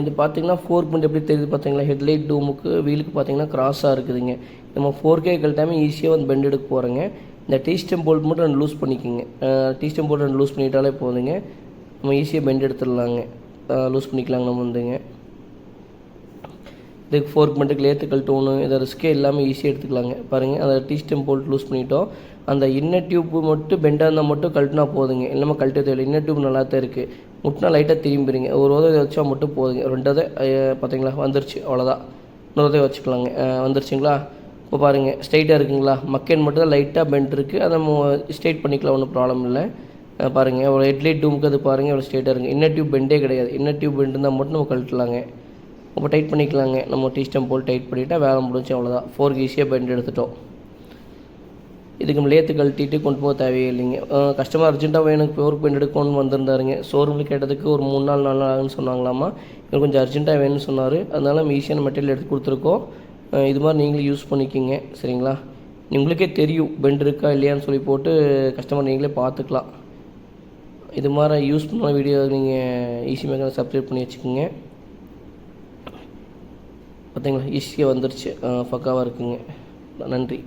இது பார்த்தீங்கன்னா 4 பாயிண்ட் எப்படி தெரியுது பார்த்தீங்களா, ஹெட்லைட் டூமுக்கு வீலுக்கு பார்த்தீங்கன்னா கிராஸாக இருக்குதுங்க. நம்ம 4K கழட்டாமல் ஈஸியாக வந்து பெண்ட் எடுக்க போகிறோங்க. இந்த டீஸ்டம் போல்ட் மட்டும் 2 லூஸ் பண்ணிக்கோங்க. டீஸ்டம் போல்ட் 2 லூஸ் பண்ணிட்டாலே போதுங்க, நம்ம ஈஸியாக பெண்ட் எடுத்துடலாங்க. லூஸ் பண்ணிக்கலாங்க நம்ம வந்துங்க. இதுக்கு 4 பாயிண்ட்டுக்கு லேத்து கழட்டணும், இதை ரிஸ்க்கே இல்லாமல் ஈஸியாக எடுத்துக்கலாங்க. பாருங்கள், அந்த டீஸ்டம் போல்ட் லூஸ் பண்ணிட்டோம். அந்த இன்னர் டியூப்பு மட்டும் பெண்டாக இருந்தால் மட்டும் கழட்டினா போதுங்க, இல்லாமல் கழட்ட தேவையில்லை. இன்னர் டியூப் நல்லா தான் இருக்குது. முட்டினா லைட்டாக திரும்பிடுங்க. ஒரு உதவி வச்சா மட்டும் போதுங்க. 2 பார்த்தீங்களா வந்துருச்சு, அவ்வளோதான். இன்னொரு உதவி வச்சுக்கலாங்க. வந்துருச்சுங்களா? இப்போ பாருங்கள், ஸ்ட்ரைட்டாக இருக்குங்களா? மக்கேன் மட்டும் தான் லைட்டாக பெண்ட் இருக்குது, அதை நம்ம ஸ்ட்ரைட் பண்ணிக்கலாம், ஒன்றும் ப்ராப்ளம் இல்லை. பாருங்கள், ஒரு ஹெட்லைட் டூமுக்கு அது பாருங்கள் எவ்வளோ ஸ்ட்ரைட்டாக இருக்குது. இன்னர் டியூப் பெண்டே கிடையாது. இன்னர் டியூப் பெண்ட் இருந்தால் மட்டும் நம்ம கழட்டலாங்க. அப்போ டைட் பண்ணிக்கலாங்க. நம்ம டீஸ்டம் போல் டைட் பண்ணிவிட்டால் வேலை முடிஞ்சு, அவ்வளோதான். 4க்கு ஈஸியாக பெண்ட் எடுத்துட்டோம். இதுக்கு லேத்து கழட்டிட்டு கொண்டு போக தேவையில்லைங்க. கஸ்டமர் அர்ஜென்ட்டாக வேணும், 4 பெண்ட் எடுக்கணும்னு வந்திருந்தாருங்க. ஷோரூமில் கேட்டதுக்கு ஒரு 3 நாள் 4 நாள் ஆகுன்னு சொன்னாங்களாமா. எனக்கு கொஞ்சம் அர்ஜென்ட்டாக வேணும்னு சொன்னார். அதனால் நம்ம ஈஸியான மெட்டீரியல் எடுத்து கொடுத்துருக்கோம். இது மாதிரி நீங்களும் யூஸ் பண்ணிக்கிங்க, சரிங்களா? உங்களுக்கே தெரியும் பெண்ட் இருக்கா இல்லையான்னு சொல்லி போட்டு கஸ்டமர் நீங்களே பார்த்துக்கலாம். இது மாதிரி யூஸ் பண்ண வீடியோ நீங்கள் ஈஸி மேக்கரை சப்ஸ்கிரைப் பண்ணி வச்சுக்கோங்க. பார்த்தீங்களா, ஈஸியாக வந்துருச்சு, பக்காவாக இருக்குங்க. நன்றி.